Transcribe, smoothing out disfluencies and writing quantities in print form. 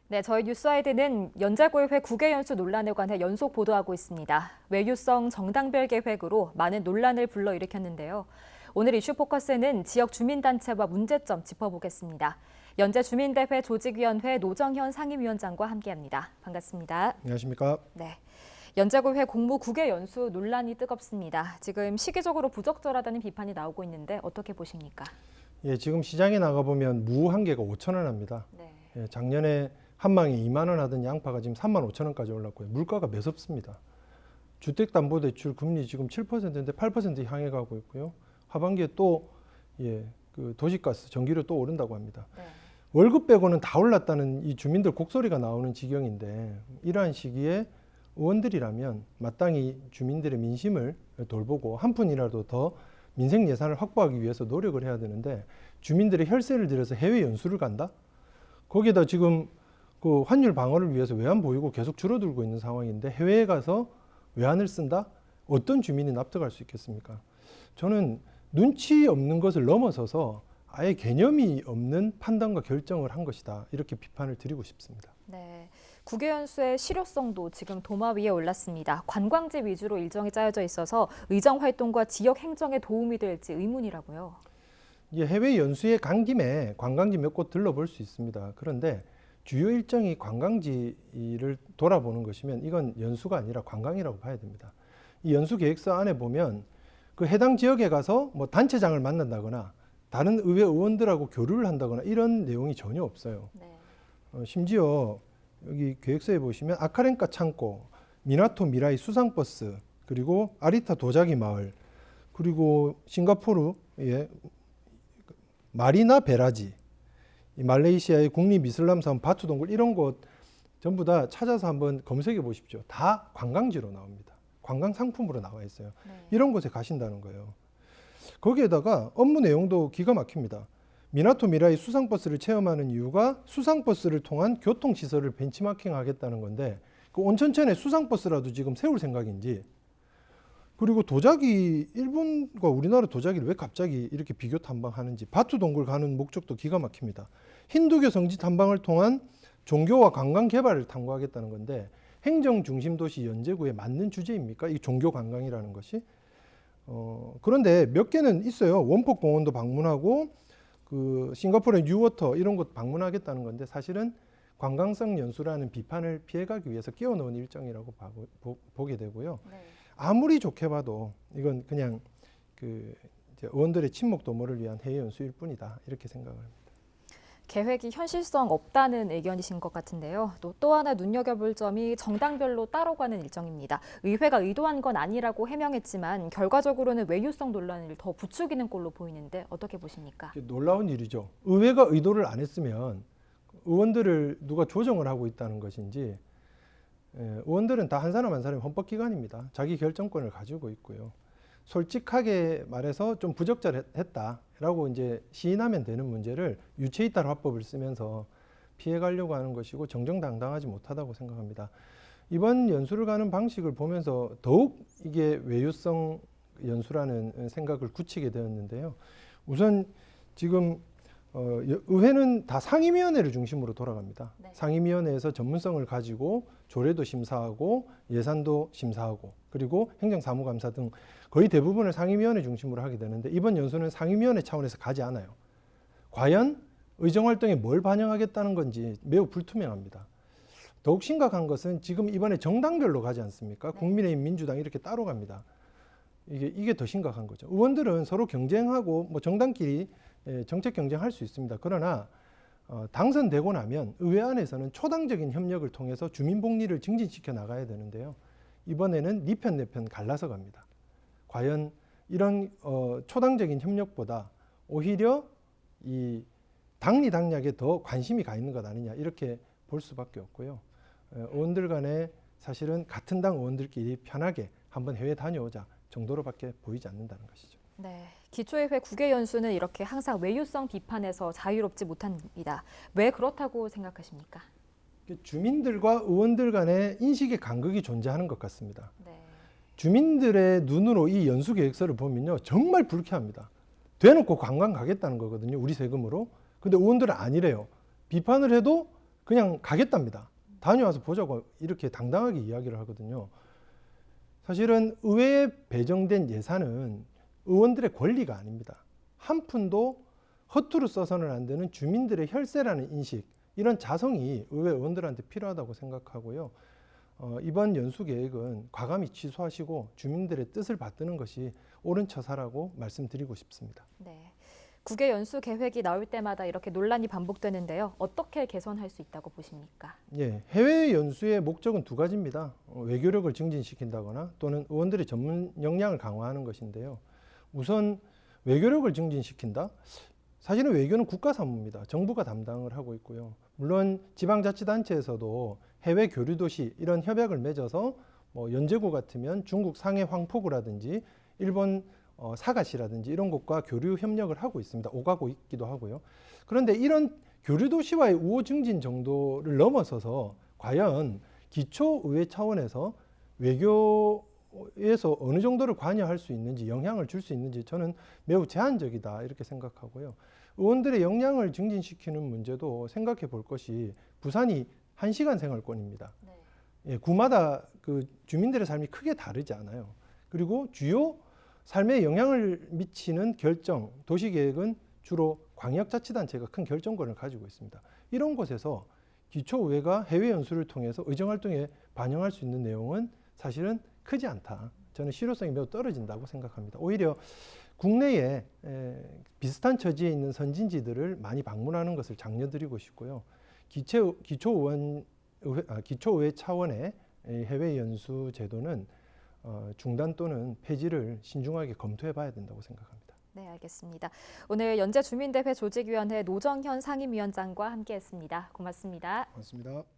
네, 저희 뉴스와이드는 연자구의회 국외연수 논란에 관해 연속 보도하고 있습니다. 외유성 정당별 계획으로 많은 논란을 불러일으켰는데요. 오늘 이슈 포커스는 지역 주민단체와 문제점 짚어보겠습니다. 연제주민대회 조직위원회 노정현 상임위원장과 함께합니다. 반갑습니다. 안녕하십니까? 네. 연자구의회 공무 국외연수 논란이 뜨겁습니다. 지금 시기적으로 부적절하다는 비판이 나오고 있는데 어떻게 보십니까? 예, 지금 시장에 나가보면 무 한 개가 5,000원 합니다. 네. 예, 작년에 한 망에 2만 원 하던 양파가 지금 3만 5천 원까지 올랐고요. 물가가 매섭습니다. 주택담보대출 금리 지금 7%인데 8% 향해 가고 있고요. 하반기에 또 그 도시가스, 전기료 또 오른다고 합니다. 네. 월급 빼고는 다 올랐다는 이 주민들 곡소리가 나오는 지경인데 이러한 시기에 의원들이라면 마땅히 주민들의 민심을 돌보고 한 푼이라도 더 민생 예산을 확보하기 위해서 노력을 해야 되는데 주민들의 혈세를 들여서 해외 연수를 간다? 거기에다 지금 그 환율 방어를 위해서 외환 보유고 계속 줄어들고 있는 상황인데 해외에 가서 외환을 쓴다? 어떤 주민이 납득할 수 있겠습니까? 저는 눈치 없는 것을 넘어서서 아예 개념이 없는 판단과 결정을 한 것이다. 이렇게 비판을 드리고 싶습니다. 네, 국외연수의 실효성도 지금 도마 위에 올랐습니다. 관광지 위주로 일정이 짜여져 있어서 의정 활동과 지역 행정에 도움이 될지 의문이라고요. 해외 연수에 간 김에 관광지 몇 곳 들러볼 수 있습니다. 그런데 주요 일정이 관광지를 돌아보는 것이면 이건 연수가 아니라 관광이라고 봐야 됩니다. 이 연수 계획서 안에 보면 그 해당 지역에 가서 뭐 단체장을 만난다거나 다른 의회 의원들하고 교류를 한다거나 이런 내용이 전혀 없어요. 네. 심지어 여기 계획서에 보시면 아카렌카 창고, 미나토 미라이 수상버스, 그리고 아리타 도자기 마을, 그리고 싱가포르의 마리나 베라지, 말레이시아의 국립 이슬람사원 바투동굴 이런 곳 전부 다 찾아서 한번 검색해 보십시오. 다 관광지로 나옵니다. 관광 상품으로 나와 있어요. 네. 이런 곳에 가신다는 거예요. 거기에다가 업무 내용도 기가 막힙니다. 미나토 미라이 수상버스를 체험하는 이유가 수상버스를 통한 교통시설을 벤치마킹 하겠다는 건데 그 온천천에 수상버스라도 지금 세울 생각인지, 그리고 도자기, 일본과 우리나라 도자기를 왜 갑자기 이렇게 비교 탐방하는지, 바투동굴 가는 목적도 기가 막힙니다. 힌두교 성지 탐방을 통한 종교와 관광 개발을 탐구하겠다는 건데 행정 중심 도시 연제구에 맞는 주제입니까? 이 종교 관광이라는 것이. 그런데 몇 개는 있어요. 원폭 공원도 방문하고 그 싱가포르의 뉴워터 이런 곳 방문하겠다는 건데 사실은 관광성 연수라는 비판을 피해가기 위해서 끼워 넣은 일정이라고 보게 되고요. 네. 아무리 좋게 봐도 이건 그냥 그 이제 의원들의 친목 도모를 위한 해외 연수일 뿐이다 이렇게 생각을 합니다. 계획이 현실성 없다는 의견이신 것 같은데요. 또 하나 눈여겨볼 점이 정당별로 따로 가는 일정입니다. 의회가 의도한 건 아니라고 해명했지만 결과적으로는 외유성 논란을 더 부추기는 꼴로 보이는데 어떻게 보십니까? 놀라운 일이죠. 의회가 의도를 안 했으면 의원들을 누가 조정을 하고 있다는 것인지, 의원들은 다 한 사람 한 사람이 헌법기관입니다. 자기 결정권을 가지고 있고요. 솔직하게 말해서 좀 부적절했다라고 이제 시인하면 되는 문제를 유체이탈 화법을 쓰면서 피해가려고 하는 것이고 정정당당하지 못하다고 생각합니다. 이번 연수를 가는 방식을 보면서 더욱 이게 외유성 연수라는 생각을 굳히게 되었는데요. 우선 지금 의회는 다 상임위원회를 중심으로 돌아갑니다. 네. 상임위원회에서 전문성을 가지고 조례도 심사하고 예산도 심사하고 그리고 행정사무감사 등 거의 대부분을 상임위원회 중심으로 하게 되는데 이번 연수는 상임위원회 차원에서 가지 않아요. 과연 의정활동에 뭘 반영하겠다는 건지 매우 불투명합니다. 더욱 심각한 것은 지금 이번에 정당별로 가지 않습니까? 네. 국민의힘, 민주당 이렇게 따로 갑니다. 이게 더 심각한 거죠. 의원들은 서로 경쟁하고 뭐 정당끼리 정책 경쟁할 수 있습니다. 그러나 당선되고 나면 의회 안에서는 초당적인 협력을 통해서 주민복리를 증진시켜 나가야 되는데요. 이번에는 니 편 내 편 갈라서 갑니다. 과연 이런 초당적인 협력보다 오히려 이 당리당략에 더 관심이 가 있는 것 아니냐 이렇게 볼 수밖에 없고요. 의원들 간에 사실은 같은 당 의원들끼리 편하게 한번 해외 다녀오자 정도로밖에 보이지 않는다는 것이죠. 네, 기초의회 국외연수는 이렇게 항상 외유성 비판에서 자유롭지 못합니다. 왜 그렇다고 생각하십니까? 주민들과 의원들 간의 인식의 간극이 존재하는 것 같습니다. 네. 주민들의 눈으로 이 연수 계획서를 보면요, 정말 불쾌합니다. 대놓고 관광 가겠다는 거거든요, 우리 세금으로. 근데 의원들은 아니래요. 비판을 해도 그냥 가겠답니다. 다녀와서 보자고 이렇게 당당하게 이야기를 하거든요. 사실은 의회에 배정된 예산은 의원들의 권리가 아닙니다. 한 푼도 허투루 써서는 안 되는 주민들의 혈세라는 인식, 이런 자성이 의회 의원들한테 필요하다고 생각하고요. 이번 연수 계획은 과감히 취소하시고 주민들의 뜻을 받드는 것이 옳은 처사라고 말씀드리고 싶습니다. 네. 국외 연수 계획이 나올 때마다 이렇게 논란이 반복되는데요. 어떻게 개선할 수 있다고 보십니까? 예, 해외 연수의 목적은 두 가지입니다. 외교력을 증진시킨다거나 또는 의원들의 전문 역량을 강화하는 것인데요. 우선 외교력을 증진시킨다? 사실은 외교는 국가 사무입니다. 정부가 담당을 하고 있고요. 물론 지방자치단체에서도 해외 교류도시 이런 협약을 맺어서 연제구 같으면 중국 상해 황포구라든지 일본 사가시라든지 이런 곳과 교류 협력을 하고 있습니다. 오가고 있기도 하고요. 그런데 이런 교류도시와의 우호 증진 정도를 넘어서서 과연 기초의회 차원에서 외교에서 어느 정도를 관여할 수 있는지, 영향을 줄 수 있는지 저는 매우 제한적이다 이렇게 생각하고요. 의원들의 역량을 증진시키는 문제도 생각해 볼 것이 부산이 1시간 생활권입니다. 네. 예, 구마다 그 주민들의 삶이 크게 다르지 않아요. 그리고 주요 삶에 영향을 미치는 결정, 도시계획은 주로 광역자치단체가 큰 결정권을 가지고 있습니다. 이런 곳에서 기초의회가 해외 연수를 통해서 의정활동에 반영할 수 있는 내용은 사실은 크지 않다. 저는 실효성이 매우 떨어진다고 생각합니다. 오히려 국내에 비슷한 처지에 있는 선진지들을 많이 방문하는 것을 장려드리고 싶고요. 기초의회 차원의 해외 연수 제도는 중단 또는 폐지를 신중하게 검토해 봐야 된다고 생각합니다. 네, 알겠습니다. 오늘 연제주민대회 조직위원회 노정현 상임위원장과 함께했습니다. 고맙습니다. 고맙습니다.